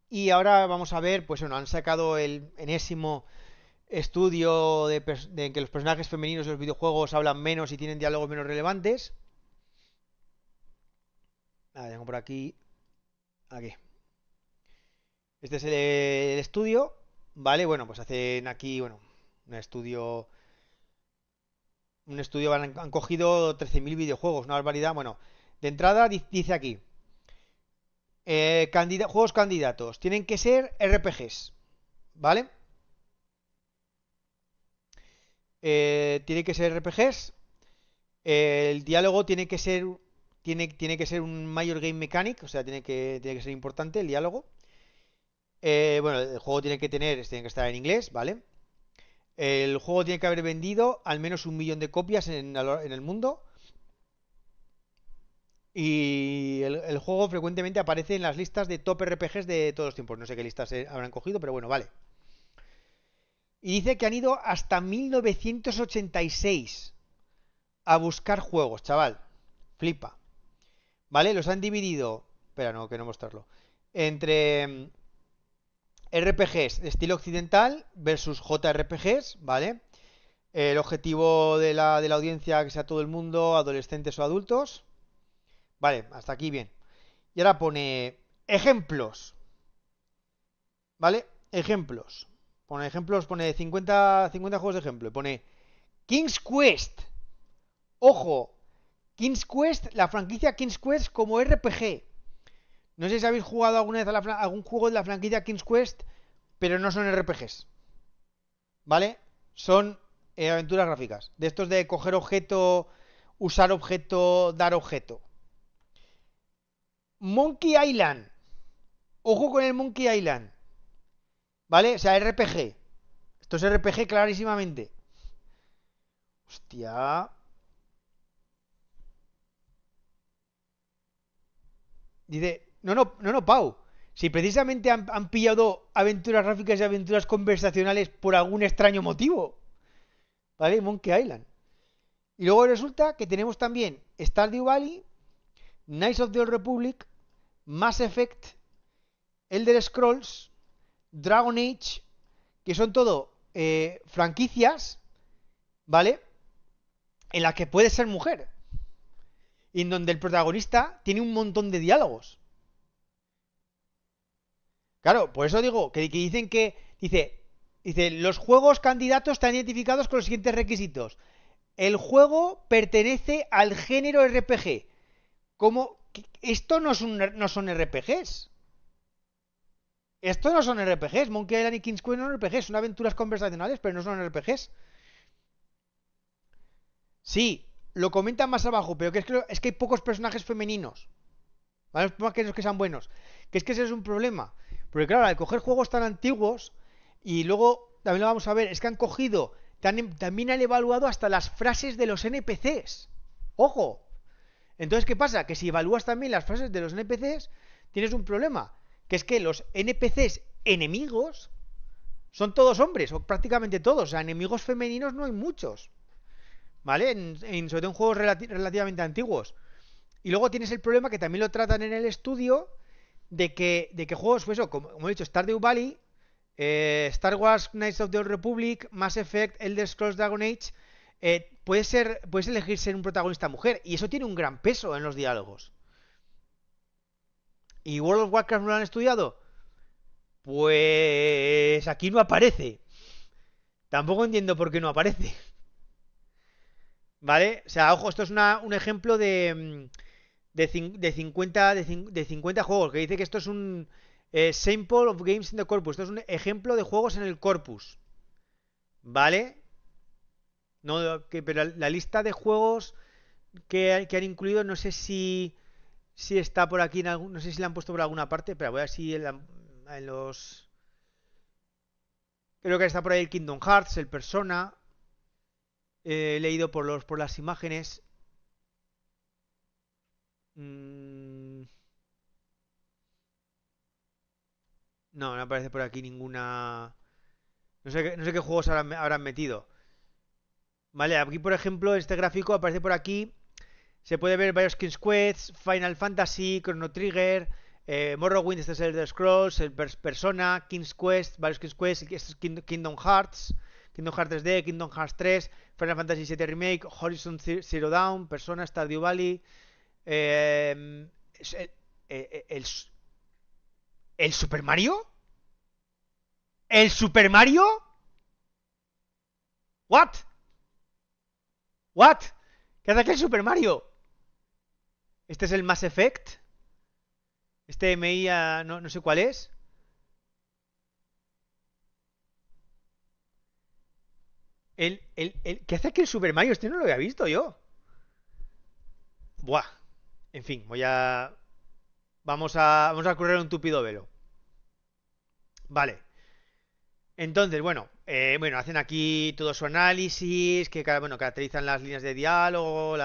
Y ahora vamos a ver, pues bueno, han sacado el enésimo estudio de que los personajes femeninos de los videojuegos hablan menos y tienen diálogos menos relevantes. Tengo por aquí. Aquí. Este es el estudio. Vale, bueno, pues hacen aquí, bueno, un estudio. Un estudio han cogido 13.000 videojuegos, una barbaridad. Bueno, de entrada dice aquí. Juegos candidatos. Tienen que ser RPGs. ¿Vale? Tienen que ser RPGs. El diálogo tiene que ser un Major Game Mechanic, o sea, tiene que ser importante el diálogo. Bueno, el juego tiene que estar en inglés, ¿vale? El juego tiene que haber vendido al menos 1 millón de copias en el mundo. Y el juego frecuentemente aparece en las listas de top RPGs de todos los tiempos. No sé qué listas habrán cogido, pero bueno, vale. Y dice que han ido hasta 1986 a buscar juegos, chaval. Flipa. ¿Vale? Los han dividido. Espera, no, que no mostrarlo. Entre RPGs de estilo occidental versus JRPGs, ¿vale? El objetivo de la audiencia que sea todo el mundo, adolescentes o adultos. Vale, hasta aquí bien. Y ahora pone ejemplos, ¿vale? Ejemplos. Pone ejemplos, pone 50 juegos de ejemplo. Y pone King's Quest. Ojo, King's Quest, la franquicia King's Quest como RPG. No sé si habéis jugado alguna vez a algún juego de la franquicia King's Quest, pero no son RPGs, ¿vale? Son aventuras gráficas. De estos de coger objeto, usar objeto, dar objeto. Monkey Island. Ojo con el Monkey Island. ¿Vale? O sea, RPG. Esto es RPG clarísimamente. Hostia. Dice, no, no, no, no, Pau. Si precisamente han pillado aventuras gráficas y aventuras conversacionales por algún extraño motivo. ¿Vale? Monkey Island. Y luego resulta que tenemos también Stardew Valley, Knights of the Old Republic, Mass Effect, Elder Scrolls, Dragon Age, que son todo franquicias, ¿vale? En las que puedes ser mujer. Y en donde el protagonista tiene un montón de diálogos. Claro, por eso digo que dicen que. Dice, los juegos candidatos están identificados con los siguientes requisitos. El juego pertenece al género RPG. ¿Cómo? Esto no son RPGs. Esto no son RPGs. Monkey Island y King's Quest no son RPGs. Son aventuras conversacionales, pero no son RPGs. Sí, lo comentan más abajo, pero es que hay pocos personajes femeninos. ¿Vale? Más que los que sean buenos. Que es que ese es un problema. Porque claro, al coger juegos tan antiguos, y luego también lo vamos a ver, es que han cogido, también han evaluado hasta las frases de los NPCs. ¡Ojo! Entonces, ¿qué pasa? Que si evalúas también las frases de los NPCs, tienes un problema. Que es que los NPCs enemigos son todos hombres, o prácticamente todos. O sea, enemigos femeninos no hay muchos. ¿Vale? Sobre todo en juegos relativamente antiguos. Y luego tienes el problema que también lo tratan en el estudio de que juegos, pues eso, como he dicho, Stardew Valley, Star Wars Knights of the Old Republic, Mass Effect, Elder Scrolls Dragon Age, puedes elegir ser un protagonista mujer y eso tiene un gran peso en los diálogos. ¿Y World of Warcraft no lo han estudiado? Pues aquí no aparece. Tampoco entiendo por qué no aparece. ¿Vale? O sea, ojo, esto es un ejemplo de 50 juegos, que dice que esto es un sample of games in the corpus. Esto es un ejemplo de juegos en el corpus. ¿Vale? No, pero la lista de juegos que han incluido, no sé si está por aquí, no sé si la han puesto por alguna parte, pero voy a ver si en los. Creo que está por ahí el Kingdom Hearts, el Persona. He leído por las imágenes. Mm, no aparece por aquí ninguna. No sé qué juegos habrán metido. Vale, aquí por ejemplo, este gráfico aparece por aquí. Se puede ver varios King's Quest, Final Fantasy, Chrono Trigger, Morrowind, este es el de Scrolls, el Persona, King's Quest, varios King's Quest, este es Kingdom Hearts, Kingdom Hearts 3D, Kingdom Hearts 3, Final Fantasy VII Remake, Horizon Zero Dawn, Persona, Stardew Valley, eh, el, el, el Super Mario, el Super Mario, what, what, ¿qué hace aquí el Super Mario? Este es el Mass Effect, este MI no, no sé cuál es. ¿Qué hace aquí el Super Mario? Este no lo había visto yo. Buah. En fin, vamos a correr un tupido velo. Vale. Entonces, bueno, hacen aquí todo su análisis, bueno, caracterizan las líneas de diálogo,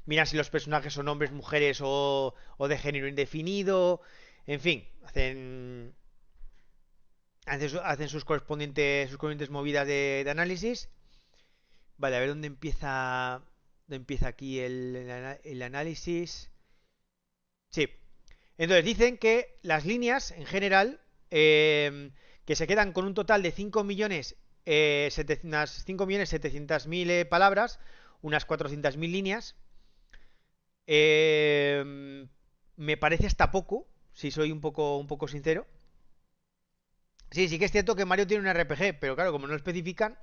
miran si los personajes son hombres, mujeres o de género indefinido. En fin, hacen sus correspondientes movidas de análisis. Vale, a ver dónde empieza aquí el análisis. Sí. Entonces dicen que las líneas, en general, que se quedan con un total de 5.700.000 palabras, unas 400.000 líneas, me parece hasta poco, si soy un poco sincero. Sí, sí que es cierto que Mario tiene un RPG, pero claro, como no lo especifican.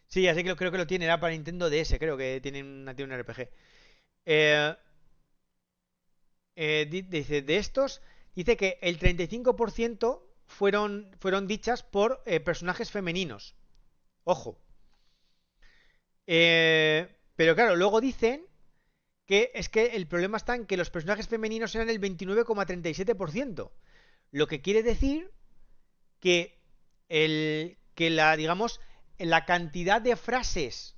Sí, ya sé que creo que lo tiene, era para Nintendo DS, creo que tiene un RPG. Eh, dice, de estos, dice que el 35% fueron dichas por personajes femeninos. Ojo. Pero claro, luego dicen que es que el problema está en que los personajes femeninos eran el 29,37%. Lo que quiere decir que digamos, la cantidad de frases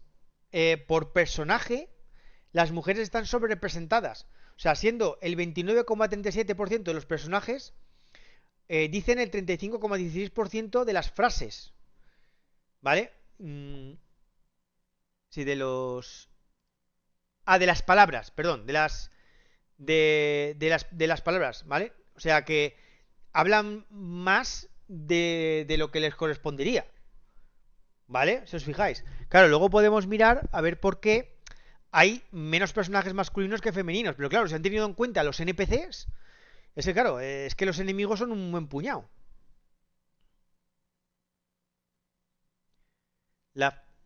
por personaje, las mujeres están sobre representadas. O sea, siendo el 29,37% de los personajes, dicen el 35,16% de las frases. ¿Vale? Sí, de los... Ah, de las palabras, perdón, de las palabras, ¿vale? O sea que hablan más de lo que les correspondería, ¿vale? Si os fijáis. Claro, luego podemos mirar a ver por qué hay menos personajes masculinos que femeninos. Pero claro, si han tenido en cuenta los NPCs, es que claro, es que los enemigos son un buen puñado.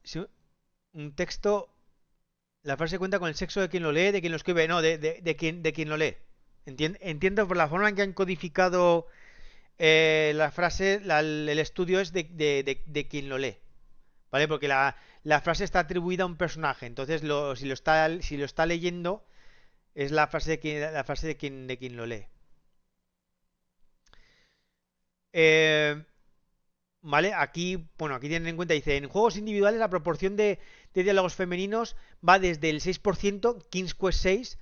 Si un texto, la frase cuenta con el sexo de quien lo lee, de quien lo escribe, no, de quien lo lee. Entiendo por la forma en que han codificado la frase, el estudio es de quien lo lee. ¿Vale? Porque la frase está atribuida a un personaje. Entonces, si lo está leyendo, es la frase de quien lo lee. Eh, ¿Vale? Aquí tienen en cuenta, dice, en juegos individuales la proporción de diálogos femeninos va desde el 6%, King's Quest 6,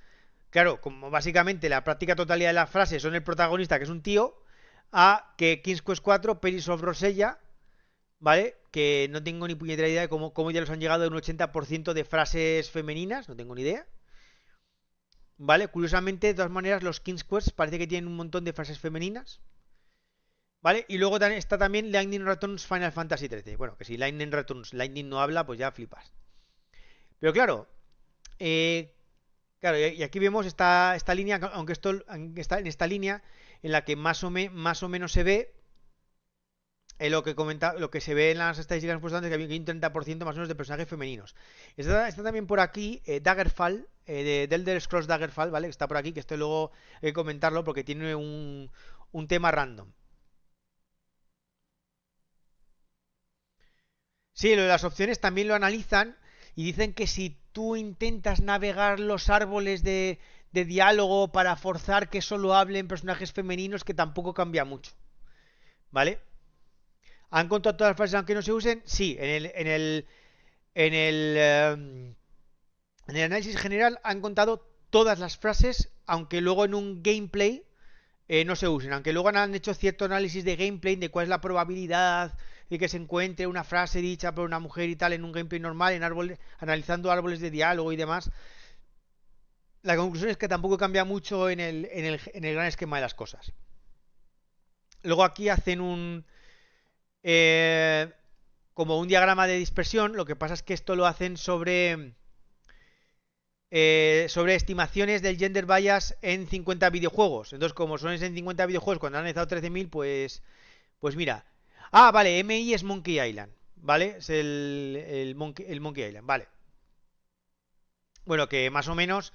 claro, como básicamente la práctica totalidad de las frases son el protagonista, que es un tío, a que King's Quest 4, Peris of Rosella, ¿vale? Que no tengo ni puñetera idea de cómo ya los han llegado a un 80% de frases femeninas, no tengo ni idea. ¿Vale? Curiosamente, de todas maneras, los King's Quest parece que tienen un montón de frases femeninas. ¿Vale? Y luego está también Lightning Returns Final Fantasy XIII. Bueno, que si Lightning no habla, pues ya flipas. Pero eh, claro, y aquí vemos esta línea, aunque esto está en esta línea en la que más o menos se ve lo que se ve en las estadísticas importantes, que había un 30% más o menos de personajes femeninos. Está también por aquí Daggerfall, de Elder Scrolls Daggerfall, ¿vale? Que está por aquí, que esto luego hay que comentarlo porque tiene un tema random. Sí, lo de las opciones también lo analizan y dicen que si tú intentas navegar los árboles de diálogo para forzar que solo hablen personajes femeninos, que tampoco cambia mucho. ¿Vale? ¿Han contado todas las frases aunque no se usen? Sí, en el, em, en el análisis general han contado todas las frases, aunque luego en un gameplay no se usen. Aunque luego han hecho cierto análisis de gameplay de cuál es la probabilidad de que se encuentre una frase dicha por una mujer y tal en un gameplay normal, analizando árboles de diálogo y demás. La conclusión es que tampoco cambia mucho en el gran esquema de las cosas. Luego aquí hacen eh, como un diagrama de dispersión. Lo que pasa es que esto lo hacen sobre estimaciones del gender bias en 50 videojuegos. Entonces, como son en 50 videojuegos, cuando han analizado 13.000, pues mira. Ah, vale, MI es Monkey Island, ¿vale? Es el Monkey Island, vale. Bueno, que más o menos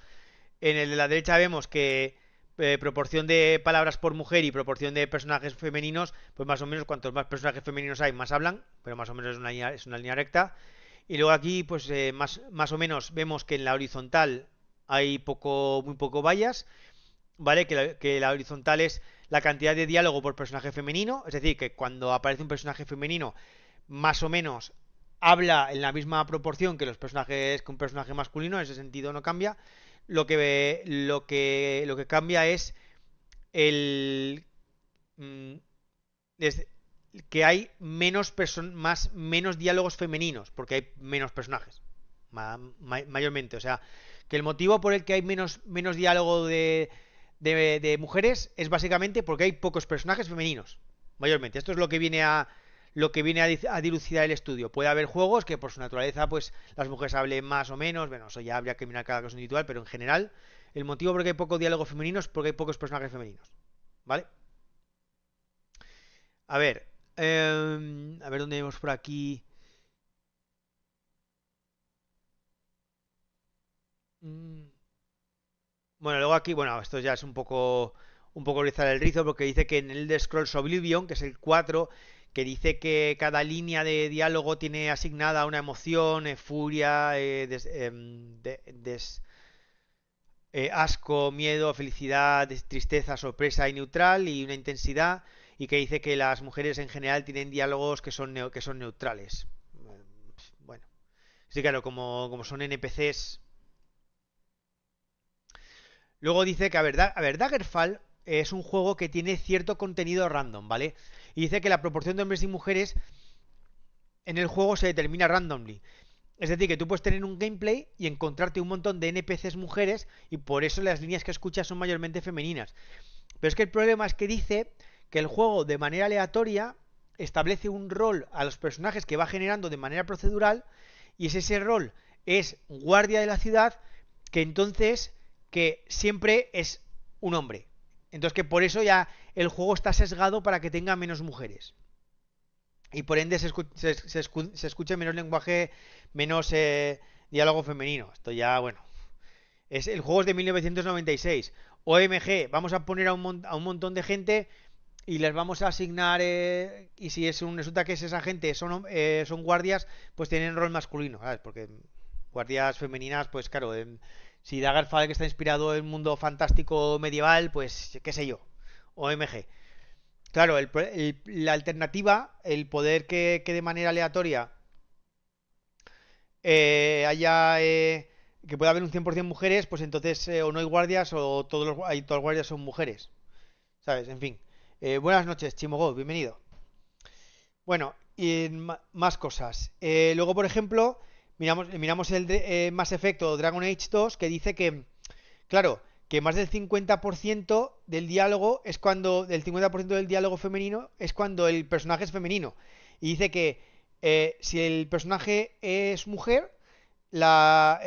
en el de la derecha vemos que proporción de palabras por mujer y proporción de personajes femeninos, pues más o menos cuantos más personajes femeninos hay, más hablan, pero más o menos es una línea recta. Y luego aquí, pues más o menos vemos que en la horizontal hay muy poco vallas, ¿vale? Que la horizontal es la cantidad de diálogo por personaje femenino, es decir, que cuando aparece un personaje femenino, más o menos habla en la misma proporción que un personaje masculino, en ese sentido no cambia. Lo que cambia es el mm, es que hay menos diálogos femeninos, porque hay menos personajes, mayormente. O sea, que el motivo por el que hay menos diálogo de mujeres es básicamente porque hay pocos personajes femeninos, mayormente. Esto es lo que viene a dilucidar el estudio. Puede haber juegos que por su naturaleza, pues las mujeres hablen más o menos, bueno, eso ya habría que mirar cada caso individual, pero en general, el motivo por el que hay poco diálogo femenino es porque hay pocos personajes femeninos, ¿vale? A ver, a ver dónde vemos por aquí. Mm, Bueno, luego aquí, bueno, esto ya es un poco rizar el rizo porque dice que en el de Scrolls Oblivion, que es el 4, que dice que cada línea de diálogo tiene asignada una emoción, furia, asco, miedo, felicidad, tristeza, sorpresa y neutral y una intensidad, y que dice que las mujeres en general tienen diálogos que son neutrales. Bueno, sí, claro, como son NPCs. Luego dice que, a ver, Daggerfall es un juego que tiene cierto contenido random, ¿vale? Y dice que la proporción de hombres y mujeres en el juego se determina randomly. Es decir, que tú puedes tener un gameplay y encontrarte un montón de NPCs mujeres y por eso las líneas que escuchas son mayormente femeninas. Pero es que el problema es que dice que el juego de manera aleatoria establece un rol a los personajes que va generando de manera procedural y ese rol es guardia de la ciudad, que entonces que siempre es un hombre. Entonces que por eso ya el juego está sesgado para que tenga menos mujeres. Y por ende se escuche menos lenguaje, menos diálogo femenino. Esto ya, bueno. El juego es de 1996. OMG, vamos a poner a un montón de gente y les vamos a asignar, y si resulta que esa gente son guardias, pues tienen rol masculino, ¿sabes? Porque guardias femeninas, pues claro, si Daggerfall que está inspirado en un mundo fantástico medieval, pues qué sé yo, OMG. Claro, la alternativa, el poder que de manera aleatoria haya que pueda haber un 100% mujeres, pues entonces o no hay guardias o todos los guardias son mujeres, ¿sabes? En fin. Buenas noches, Chimogo, bienvenido. Bueno, y más cosas. Luego, por ejemplo, miramos el Mass Effect o Dragon Age 2, que dice que, claro, que más del 50% del diálogo es cuando, del 50% del diálogo femenino es cuando el personaje es femenino. Y dice que si el personaje es mujer, la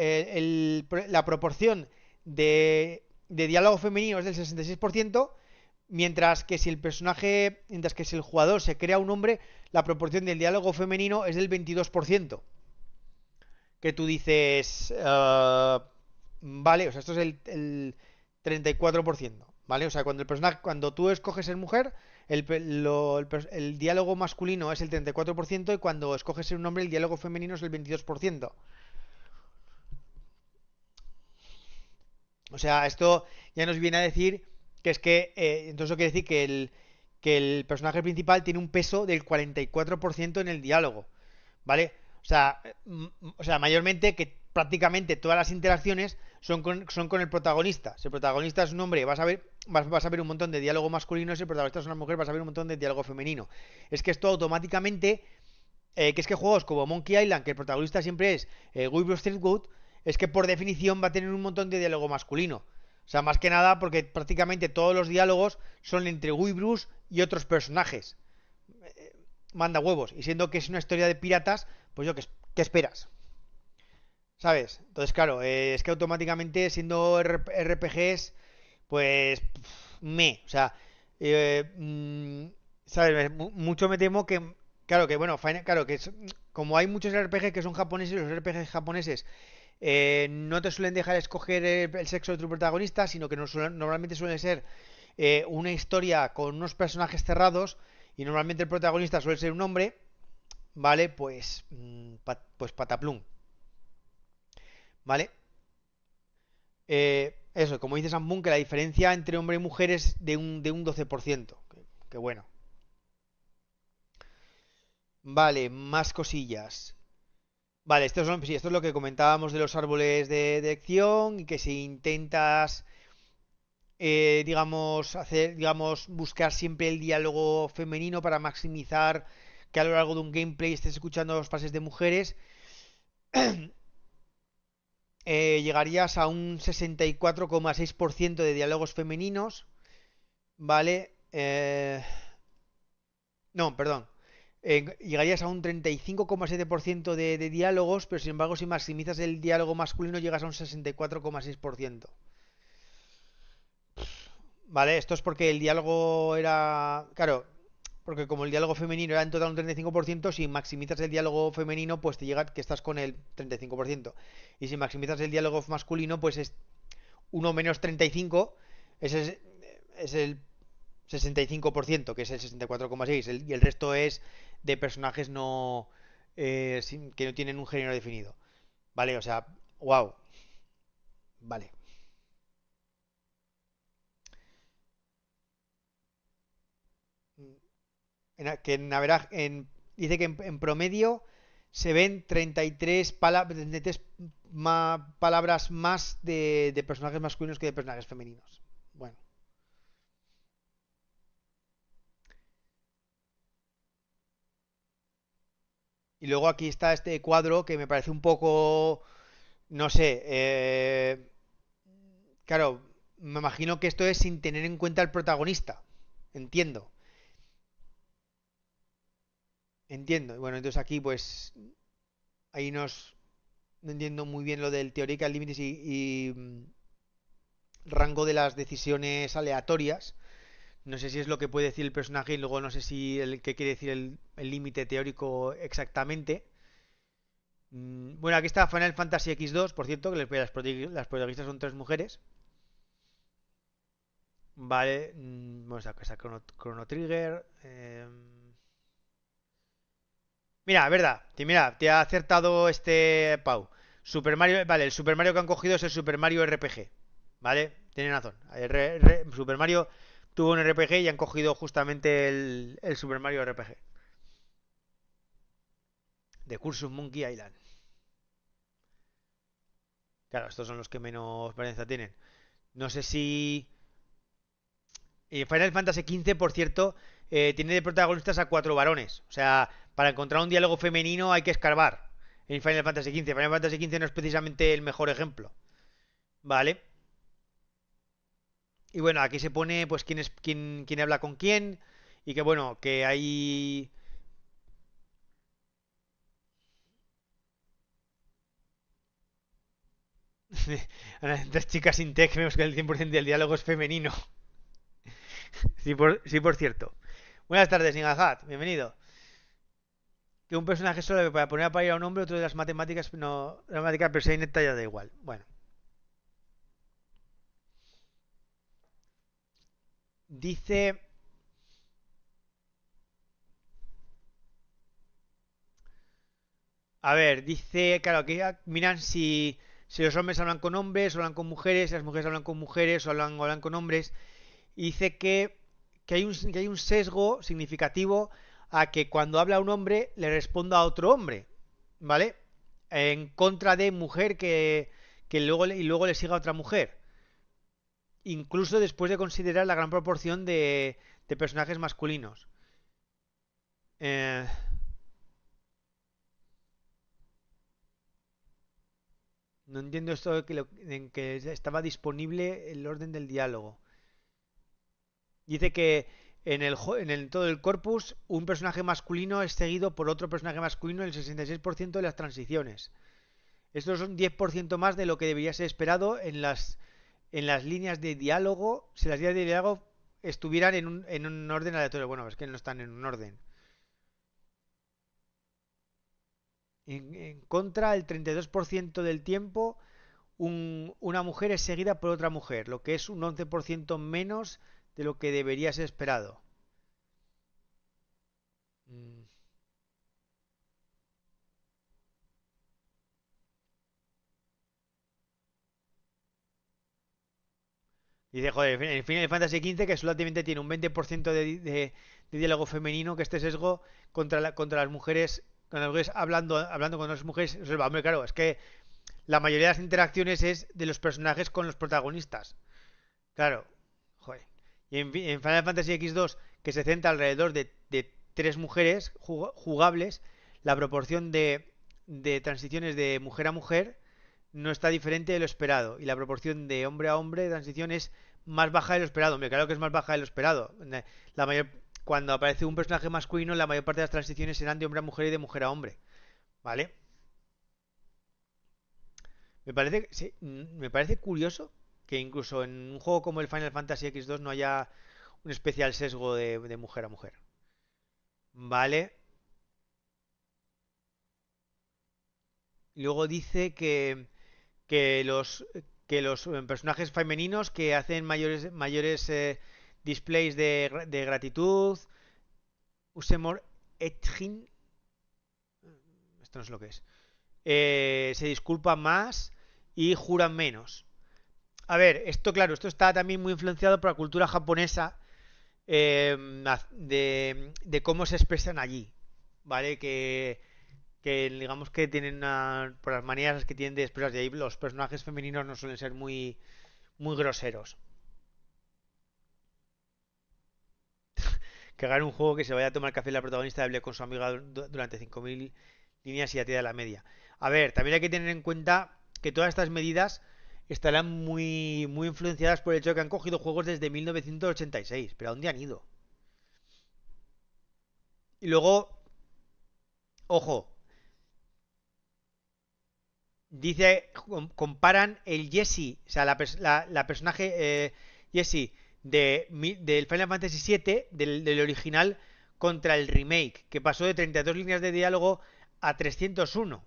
proporción de diálogo femenino es del 66%, mientras que si el jugador se crea un hombre, la proporción del diálogo femenino es del 22%. Que tú dices, vale, o sea, esto es el 34%, ¿vale? O sea, cuando tú escoges ser mujer, el diálogo masculino es el 34% y cuando escoges ser un hombre, el diálogo femenino es el 22%. O sea, esto ya nos viene a decir que es que, entonces eso quiere decir que el personaje principal tiene un peso del 44% en el diálogo, ¿vale? O sea, mayormente que prácticamente todas las interacciones son con el protagonista. Si el protagonista es un hombre, vas a ver un montón de diálogo masculino, si el protagonista es una mujer, vas a ver un montón de diálogo femenino. Es que esto automáticamente, que es que juegos como Monkey Island, que el protagonista siempre es Guybrush Threepwood, es que por definición va a tener un montón de diálogo masculino. sea, más que nada porque prácticamente todos los diálogos son entre Guybrush y otros personajes. Manda huevos. Y siendo que es una historia de piratas, pues yo, ¿qué esperas? ¿Sabes? Entonces, claro, es que automáticamente siendo RPGs, pues o sea, ¿sabes? Mucho me temo que, claro, que bueno, claro, como hay muchos RPG que son japoneses, los RPG japoneses no te suelen dejar escoger el sexo de tu protagonista, sino que normalmente suele ser una historia con unos personajes cerrados y normalmente el protagonista suele ser un hombre, ¿vale? Pues, pues pataplum, ¿vale? Eso, como dice Sambun, que la diferencia entre hombre y mujer es de un 12%. Que bueno. Vale, más cosillas. Vale, sí, esto es lo que comentábamos de los árboles de acción y que si intentas, digamos, buscar siempre el diálogo femenino para maximizar que a lo largo de un gameplay estés escuchando los frases de mujeres, llegarías a un 64,6% de diálogos femeninos, ¿vale? No, perdón. Llegarías a un 35,7% de diálogos, pero sin embargo, si maximizas el diálogo masculino, llegas a un 64,6%. ¿Vale? Esto es porque el diálogo era. Claro, porque como el diálogo femenino era en total un 35%, si maximizas el diálogo femenino, pues te llega que estás con el 35%. Y si maximizas el diálogo masculino, pues es uno menos 35, ese es el 65%, que es el 64,6%, y el resto es de personajes no que no tienen un género definido. Vale, o sea, wow. Vale. Dice que en promedio se ven 33, 33 palabras más de personajes masculinos que de personajes femeninos. Bueno. Y luego aquí está este cuadro que me parece un poco, no sé, claro, me imagino que esto es sin tener en cuenta el protagonista. Entiendo, entiendo. Bueno, entonces aquí pues ahí no entiendo muy bien lo del theoretical limits y rango de las decisiones aleatorias. No sé si es lo que puede decir el personaje y luego no sé si el qué quiere decir el límite teórico exactamente. Bueno, aquí está Final Fantasy X2, por cierto, que las protagonistas son tres mujeres. Vale, vamos a sacar Chrono Trigger. Mira, verdad, mira, te ha acertado este Pau. Super Mario, vale, el Super Mario que han cogido es el Super Mario RPG. ¿Vale? Tienen razón. Super Mario tuvo un RPG y han cogido justamente el Super Mario RPG. De Cursus Monkey Island. Claro, estos son los que menos varianza tienen. No sé si. Final Fantasy XV, por cierto, tiene de protagonistas a cuatro varones. O sea, para encontrar un diálogo femenino hay que escarbar. En Final Fantasy XV. Final Fantasy XV no es precisamente el mejor ejemplo. ¿Vale? Y bueno, aquí se pone pues quién habla con quién. Y que bueno, que hay. Tres chicas sin tech, vemos que el 100% del diálogo es femenino. Sí, por cierto. Buenas tardes, Ningahat. Bienvenido. Que un personaje solo para poner a parir a un hombre, otro de las matemáticas, no, la matemática, pero si hay neta ya da igual. Bueno, dice, a ver, dice, claro, que ya miran si los hombres hablan con hombres, o hablan con mujeres, si las mujeres hablan con mujeres, o hablan con hombres, y dice que hay un sesgo significativo a que cuando habla un hombre le responda a otro hombre, ¿vale? En contra de mujer y luego le siga a otra mujer. Incluso después de considerar la gran proporción de personajes masculinos. Eh, No entiendo esto de que en que estaba disponible el orden del diálogo. Dice que en todo el corpus un personaje masculino es seguido por otro personaje masculino en el 66% de las transiciones. Esto es un 10% más de lo que debería ser esperado en las líneas de diálogo, si las líneas de diálogo estuvieran en un orden aleatorio. Bueno, es que no están en un orden. En contra, el 32% del tiempo una mujer es seguida por otra mujer, lo que es un 11% menos de lo que debería ser esperado. Mm. Dice, joder, en Final Fantasy XV que solamente tiene un 20% de diálogo femenino, que este sesgo contra las mujeres hablando con las mujeres. Hombre, claro, es que la mayoría de las interacciones es de los personajes con los protagonistas. Claro, joder. Y en Final Fantasy X2, que se centra alrededor de tres mujeres jugables, la proporción de transiciones de mujer a mujer no está diferente de lo esperado. Y la proporción de hombre a hombre de transición es más baja de lo esperado. Hombre, claro que es más baja de lo esperado. La mayor, cuando aparece un personaje masculino, la mayor parte de las transiciones serán de hombre a mujer y de mujer a hombre. ¿Vale? Me parece curioso que incluso en un juego como el Final Fantasy X2 no haya un especial sesgo de mujer a mujer. Vale. Luego dice que los personajes femeninos que hacen mayores displays de gratitud, Usemor Etjin, esto no es lo que es, se disculpan más y juran menos. A ver, esto claro, esto está también muy influenciado por la cultura japonesa de cómo se expresan allí, ¿vale? Que digamos que tienen por las maneras que tienen de expresarse ahí, los personajes femeninos no suelen ser muy groseros. Que hagan un juego que se vaya a tomar café la protagonista hable con su amiga durante 5000 líneas y a ti de la media. A ver, también hay que tener en cuenta que todas estas medidas estarán muy influenciadas por el hecho de que han cogido juegos desde 1986. Pero ¿a dónde han ido? Y luego, ojo, dice, comparan el Jesse, o sea, la personaje Jesse del Final Fantasy VII, del original, contra el remake, que pasó de 32 líneas de diálogo a 301,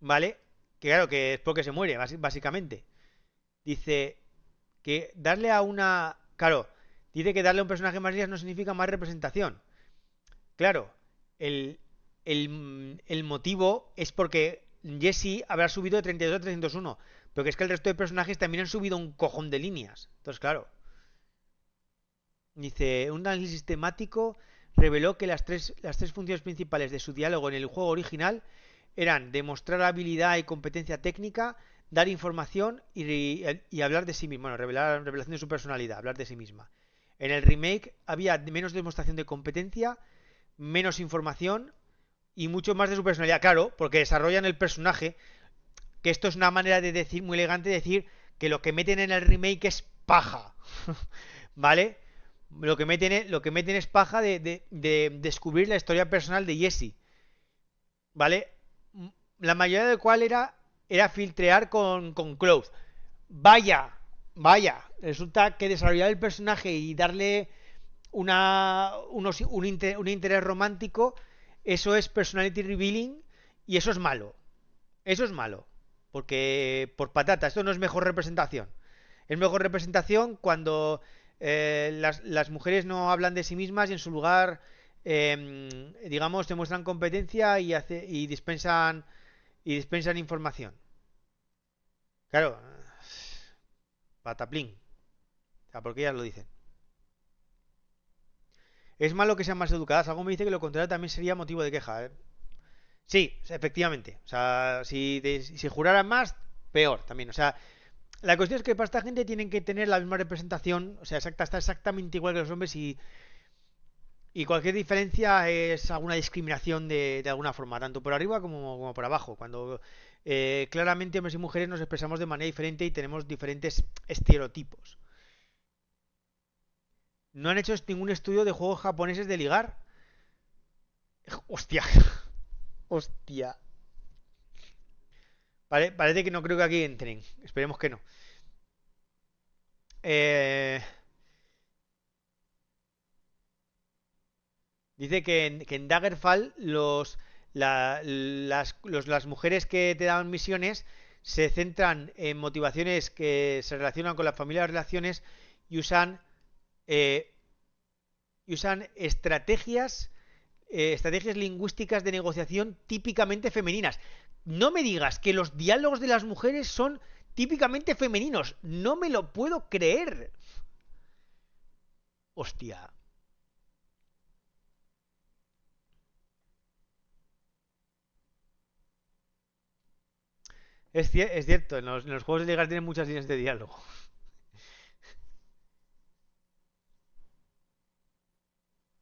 ¿vale? Que claro, que es porque se muere, básicamente. Dice que darle a una... Claro, dice que darle a un personaje más líneas no significa más representación. Claro, el, el motivo es porque Jesse habrá subido de 32 a 301. Pero que es que el resto de personajes también han subido un cojón de líneas. Entonces, claro. Dice, un análisis temático reveló que las tres funciones principales de su diálogo en el juego original eran demostrar habilidad y competencia técnica, dar información y hablar de sí mismo. Bueno, revelación de su personalidad, hablar de sí misma. En el remake había menos demostración de competencia, menos información y mucho más de su personalidad. Claro, porque desarrollan el personaje, que esto es una manera de decir, muy elegante, de decir que lo que meten en el remake es paja. ¿Vale? Lo que meten es paja de descubrir la historia personal de Jesse. ¿Vale? La mayoría del cual era filtrear con Cloud. Vaya, vaya. Resulta que desarrollar el personaje y darle un interés romántico, eso es personality revealing y eso es malo. Eso es malo. Porque por patata, esto no es mejor representación. Es mejor representación cuando las mujeres no hablan de sí mismas y en su lugar, digamos, demuestran competencia y dispensan información. Claro, pataplín. O sea, porque ellas lo dicen. Es malo que sean más educadas. Algo me dice que lo contrario también sería motivo de queja. Sí, efectivamente. O sea, si juraran más, peor también. O sea, la cuestión es que para esta gente tienen que tener la misma representación. O sea, está exactamente igual que los hombres Y cualquier diferencia es alguna discriminación de alguna forma, tanto por arriba como por abajo. Cuando claramente hombres y mujeres nos expresamos de manera diferente y tenemos diferentes estereotipos. No han hecho ningún estudio de juegos japoneses de ligar. Hostia, hostia. Vale, parece que no creo que aquí entren. Esperemos que no. Eh, Dice que en Daggerfall las mujeres que te dan misiones se centran en motivaciones que se relacionan con la familia de relaciones y eh, usan estrategias lingüísticas de negociación típicamente femeninas. No me digas que los diálogos de las mujeres son típicamente femeninos. No me lo puedo creer. Hostia. Es cierto, en los juegos de ligar tienen muchas líneas de diálogo.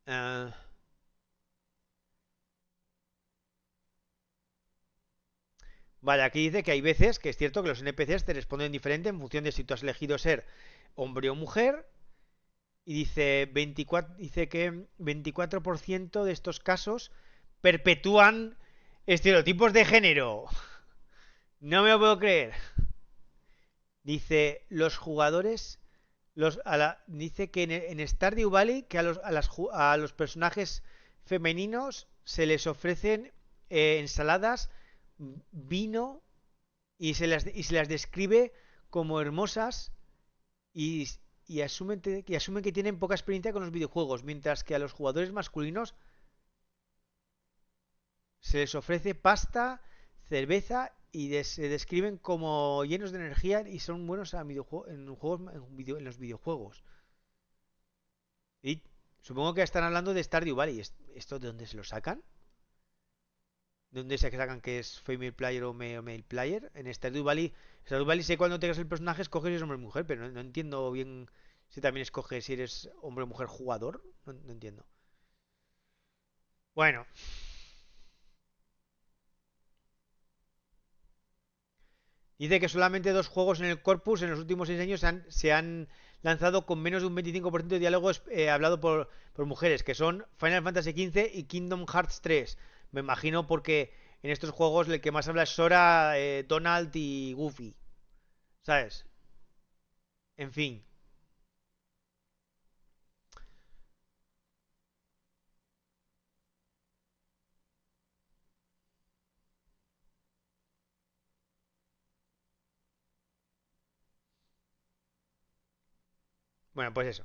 Ah, vale, aquí dice que hay veces que es cierto que los NPCs te responden diferente en función de si tú has elegido ser hombre o mujer. Y dice, 24, dice que 24% de estos casos perpetúan estereotipos de género. No me lo puedo creer. Dice, los jugadores dice que en Stardew Valley que a los personajes femeninos se les ofrecen ensaladas, vino y se las describe como hermosas y, y asumen que tienen poca experiencia con los videojuegos, mientras que a los jugadores masculinos se les ofrece pasta, cerveza y se describen como llenos de energía y son buenos en los videojuegos. Y supongo que están hablando de Stardew Valley. ¿Esto de dónde se lo sacan? ¿De dónde se sacan que es female player o male player? En Stardew Valley sé cuando tengas el personaje escoges si es hombre o mujer, pero no entiendo bien si también escoges si eres hombre o mujer jugador. No entiendo. Bueno, dice que solamente dos juegos en el corpus en los últimos 6 años se han lanzado con menos de un 25% de diálogos hablado por mujeres, que son Final Fantasy XV y Kingdom Hearts 3. Me imagino porque en estos juegos el que más habla es Sora, Donald y Goofy. ¿Sabes? En fin. Bueno, pues eso.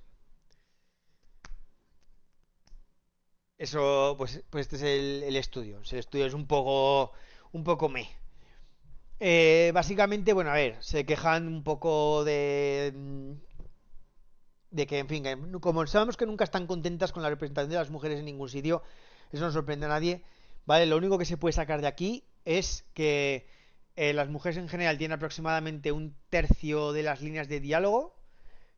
Eso, pues este es el estudio. El estudio es un poco meh. Básicamente, bueno, a ver, se quejan un poco de que, en fin, como sabemos que nunca están contentas con la representación de las mujeres en ningún sitio, eso no sorprende a nadie, ¿vale? Lo único que se puede sacar de aquí es que las mujeres en general tienen aproximadamente un tercio de las líneas de diálogo,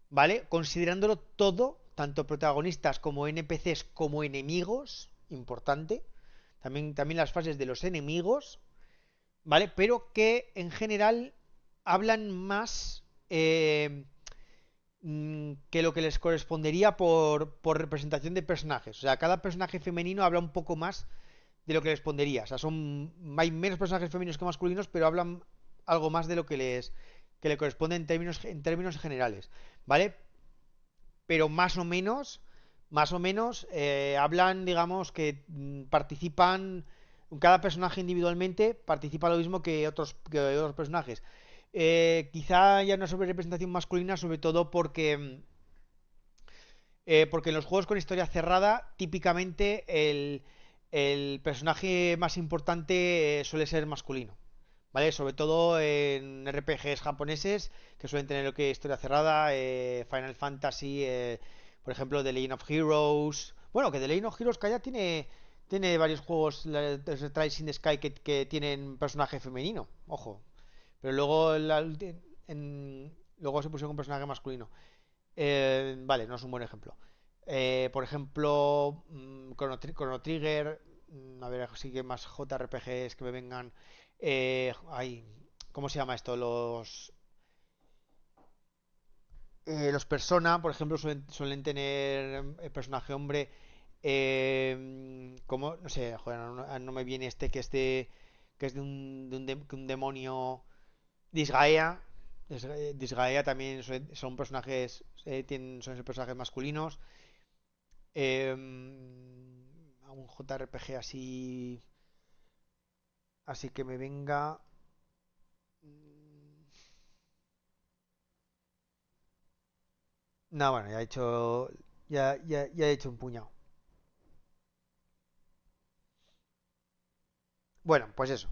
¿vale? Considerándolo todo, tanto protagonistas como NPCs como enemigos, importante, también las fases de los enemigos, ¿vale? Pero que en general hablan más que lo que les correspondería por representación de personajes. O sea, cada personaje femenino habla un poco más de lo que les respondería. O sea, hay menos personajes femeninos que masculinos, pero hablan algo más de lo que le corresponde en términos generales. ¿Vale? Pero más o menos hablan, digamos, que participan, cada personaje individualmente participa lo mismo que otros personajes. Quizá haya una sobre representación masculina, sobre todo porque en los juegos con historia cerrada, típicamente el personaje más importante suele ser masculino. ¿Vale? Sobre todo en RPGs japoneses, que suelen tener lo que es historia cerrada, Final Fantasy, por ejemplo, The Legend of Heroes. Bueno, que The Legend of Heroes que ya tiene varios juegos, desde Trials in the Sky, que tienen personaje femenino, ojo. Pero luego, luego se pusieron un personaje masculino. Vale, no es un buen ejemplo. Por ejemplo, Chrono Trigger. A ver, sí que más JRPGs que me vengan. Ay, ¿cómo se llama esto? Los Persona, por ejemplo, suelen tener personaje hombre. Como, no sé, joder, no me viene este que es un demonio. Disgaea. Disgaea también son personajes, son personajes masculinos. Un JRPG así que me venga. No, bueno, ya he hecho, ya he hecho un puñado. Bueno, pues eso.